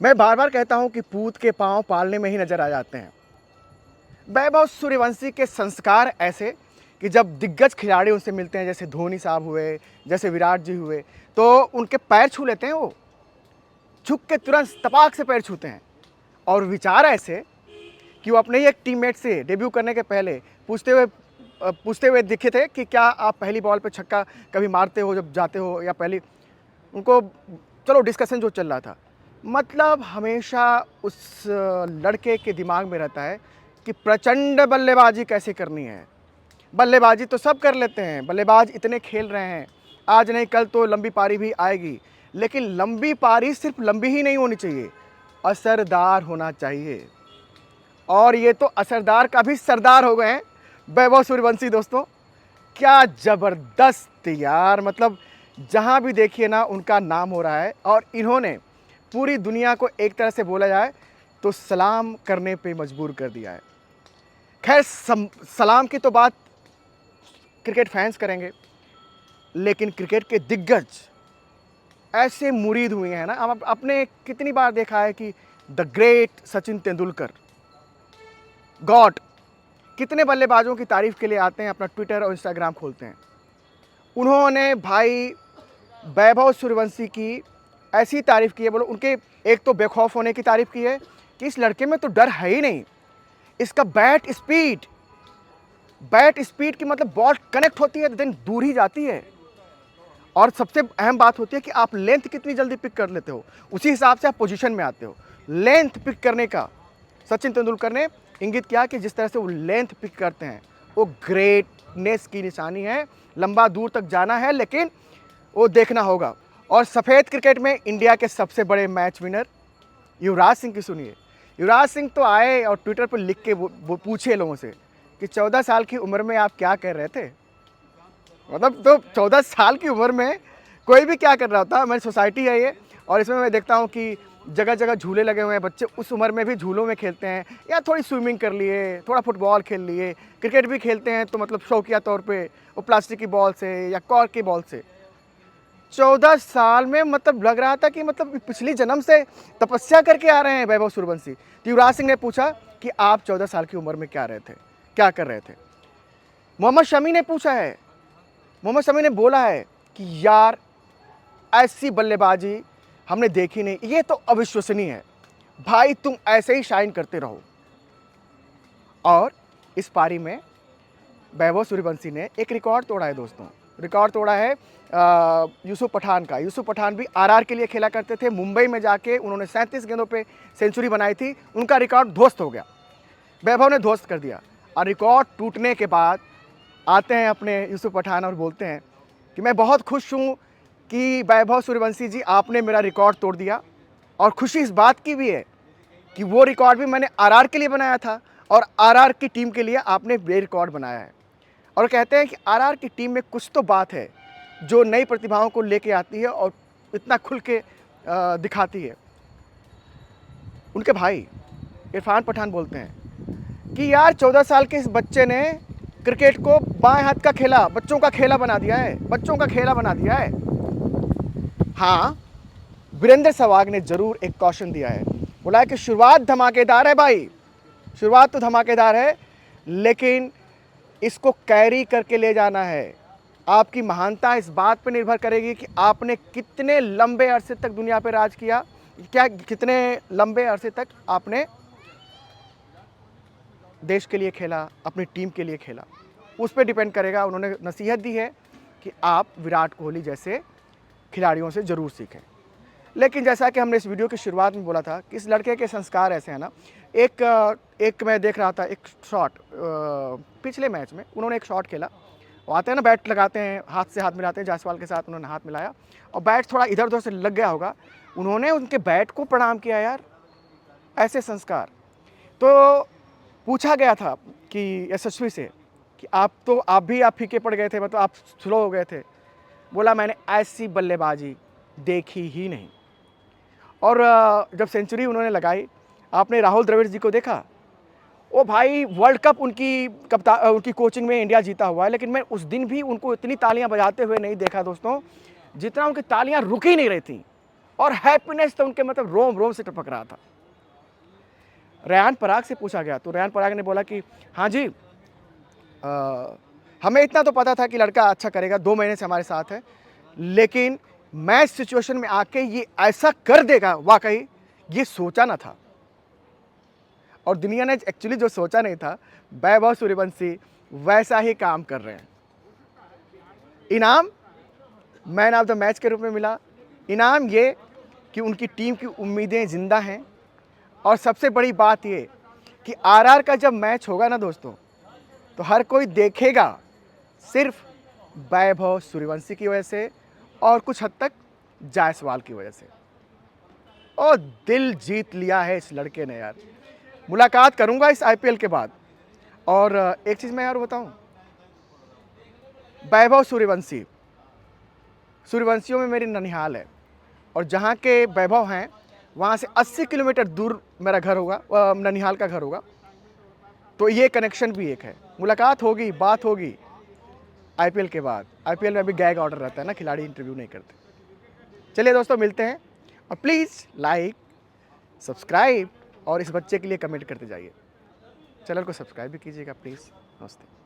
मैं बार बार कहता हूं कि पूत के पांव पालने में ही नजर आ जाते हैं। वैभव सूर्यवंशी के संस्कार ऐसे कि जब दिग्गज खिलाड़ी उनसे मिलते हैं, जैसे धोनी साहब हुए, जैसे विराट जी हुए, तो उनके पैर छू लेते हैं। वो झुक के तुरंत तपाक से पैर छूते हैं। और विचार ऐसे कि वो अपने ही एक टीममेट से डेब्यू करने के पहले पूछते हुए दिखे थे कि क्या आप पहली बॉल पे छक्का कभी मारते हो जब जाते हो, या पहली उनको चलो डिस्कशन जो चल रहा था, मतलब हमेशा उस लड़के के दिमाग में रहता है कि प्रचंड बल्लेबाजी कैसे करनी है। बल्लेबाजी तो सब कर लेते हैं, बल्लेबाज इतने खेल रहे हैं, आज नहीं कल तो लंबी पारी भी आएगी, लेकिन लंबी पारी सिर्फ लंबी ही नहीं होनी चाहिए, असरदार होना चाहिए। और ये तो असरदार का भी सरदार हो गए हैं वैभव सूर्यवंशी। दोस्तों, क्या ज़बरदस्त यार, मतलब जहाँ भी देखिए ना उनका नाम हो रहा है, और इन्होंने पूरी दुनिया को एक तरह से बोला जाए तो सलाम करने पे मजबूर कर दिया है। खैर, सलाम की तो बात क्रिकेट फैंस करेंगे, लेकिन क्रिकेट के दिग्गज ऐसे मुरीद हुए हैं ना। अब आपने कितनी बार देखा है कि the great Sachin Tendulkar, God, कितने बल्लेबाजों की तारीफ के लिए आते हैं, अपना ट्विटर और इंस्टाग्राम खोलते हैं। उन्होंने भाई वैभव सूर्यवंशी की ऐसी तारीफ की है, बोलो उनके एक तो बेखौफ होने की तारीफ की है कि इस लड़के में तो डर है ही नहीं। इसका बैट स्पीड की मतलब बॉल कनेक्ट होती है देन दूर ही जाती है। और सबसे अहम बात होती है कि आप लेंथ कितनी जल्दी पिक कर लेते हो, उसी हिसाब से आप पोजीशन में आते हो। लेंथ पिक करने का सचिन तेंदुलकर ने इंगित किया कि जिस तरह से वो लेंथ पिक करते हैं वो ग्रेटनेस की निशानी है। लंबा दूर तक जाना है, लेकिन वो देखना होगा। और सफ़ेद क्रिकेट में इंडिया के सबसे बड़े मैच विनर युवराज सिंह की सुनिए। युवराज सिंह तो आए और ट्विटर पर लिख के वो पूछे लोगों से कि 14 साल की उम्र में आप क्या कर रहे थे। मतलब तो 14 साल की उम्र में कोई भी क्या कर रहा होता। हमारी सोसाइटी है ये, और इसमें मैं देखता हूँ कि जगह जगह झूले लगे हुए हैं। बच्चे उस उम्र में भी झूलों में खेलते हैं, या थोड़ी स्विमिंग कर लिए, थोड़ा फुटबॉल खेल लिए, क्रिकेट भी खेलते हैं, तो मतलब शौकिया तौर पे वो प्लास्टिक की बॉल से या कॉर्क की बॉल से। 14 साल में मतलब लग रहा था कि मतलब पिछली जन्म से तपस्या करके आ रहे हैं वैभव सूर्यवंशी। तो युवराज सिंह ने पूछा कि आप 14 साल की उम्र में क्या कर रहे थे। मोहम्मद शमी ने पूछा है, मोहम्मद शमी ने बोला है कि यार ऐसी बल्लेबाजी हमने देखी नहीं, ये तो अविश्वसनीय है भाई, तुम ऐसे ही शाइन करते रहो। और इस पारी में वैभव सूर्यवंशी ने एक रिकॉर्ड तोड़ा है दोस्तों। रिकॉर्ड तोड़ा है यूसुफ पठान का। यूसुफ पठान भी आरआर के लिए खेला करते थे। मुंबई में जाके उन्होंने 37 गेंदों पे सेंचुरी बनाई थी। उनका रिकॉर्ड ध्वस्त हो गया, वैभव ने ध्वस्त कर दिया। और रिकॉर्ड टूटने के बाद आते हैं अपने यूसुफ पठान और बोलते हैं कि मैं बहुत खुश हूँ कि वैभव सूर्यवंशी जी आपने मेरा रिकॉर्ड तोड़ दिया। और खुशी इस बात की भी है कि वो रिकॉर्ड भी मैंने आरआर के लिए बनाया था, और आरआर की टीम के लिए आपने ये रिकॉर्ड बनाया है। और कहते हैं कि आरआर की टीम में कुछ तो बात है जो नई प्रतिभाओं को लेके आती है और इतना खुल के दिखाती है। उनके भाई इरफान पठान बोलते हैं कि यार 14 साल के इस बच्चे ने क्रिकेट को बाएं हाथ का खेला, बच्चों का खेला बना दिया है। हाँ, वीरेंद्र सहवाग ने जरूर एक कॉशन दिया है, बोला है कि शुरुआत धमाकेदार है भाई, शुरुआत तो धमाकेदार है, लेकिन इसको कैरी करके ले जाना है। आपकी महानता इस बात पर निर्भर करेगी कि आपने कितने लंबे अरसे तक दुनिया पर राज किया, कितने लंबे अरसे तक आपने देश के लिए खेला, अपनी टीम के लिए खेला, उस पर डिपेंड करेगा। उन्होंने नसीहत दी है कि आप विराट कोहली जैसे खिलाड़ियों से ज़रूर सीखें। लेकिन जैसा कि हमने इस वीडियो की शुरुआत में बोला था कि इस लड़के के संस्कार ऐसे हैं ना। एक मैं देख रहा था एक शॉट, पिछले मैच में उन्होंने एक शॉट खेला। वो आते हैं ना, बैट लगाते हैं, हाथ से हाथ मिलाते हैं, जायसवाल के साथ उन्होंने हाथ मिलाया और बैट थोड़ा इधर उधर से लग गया होगा, उन्होंने उनके बैट को प्रणाम किया। यार ऐसे संस्कार। तो पूछा गया था कि यशस्वी से कि आप फीके पड़ गए थे, मतलब आप स्लो हो गए थे। बोला मैंने ऐसी बल्लेबाजी देखी ही नहीं। और जब सेंचुरी उन्होंने लगाई, आपने राहुल द्रविड़ जी को देखा, ओ भाई वर्ल्ड कप उनकी कोचिंग में इंडिया जीता हुआ है, लेकिन मैं उस दिन भी उनको इतनी तालियां बजाते हुए नहीं देखा दोस्तों, जितना उनकी तालियां रुक ही नहीं रही थी। और हैप्पीनेस तो उनके मतलब रोम रोम से टपक रहा था। रेयान पराग से पूछा गया तो रेयान पराग ने बोला कि हाँ जी, हमें इतना तो पता था कि लड़का अच्छा करेगा, 2 महीने से हमारे साथ है, लेकिन मैच सिचुएशन में आके ये ऐसा कर देगा, वाकई ये सोचा ना था। और दुनिया ने एक्चुअली जो सोचा नहीं था, वैभव सूर्यवंशी वैसा ही काम कर रहे हैं। इनाम मैन ऑफ द मैच के रूप में मिला। इनाम ये कि उनकी टीम की उम्मीदें जिंदा हैं। और सबसे बड़ी बात ये कि आरआर का जब मैच होगा ना दोस्तों, तो हर कोई देखेगा सिर्फ वैभव सूर्यवंशी की वजह से और कुछ हद तक जायसवाल की वजह से। और दिल जीत लिया है इस लड़के ने यार। मुलाकात करूंगा इस आईपीएल के बाद। और एक चीज़ मैं यार बताऊं, वैभव सूर्यवंशियों में मेरी ननिहाल है, और जहाँ के वैभव हैं वहाँ से 80 किलोमीटर दूर मेरा घर होगा, ननिहाल का घर होगा। तो ये कनेक्शन भी एक है। मुलाकात होगी, बात होगी आईपीएल के बाद। आईपीएल में अभी गैग ऑर्डर रहता है ना, खिलाड़ी इंटरव्यू नहीं करते। चलिए दोस्तों, मिलते हैं। और प्लीज़ लाइक, सब्सक्राइब और इस बच्चे के लिए कमेंट करते जाइए। चैनल को सब्सक्राइब भी कीजिएगा प्लीज़। नमस्ते।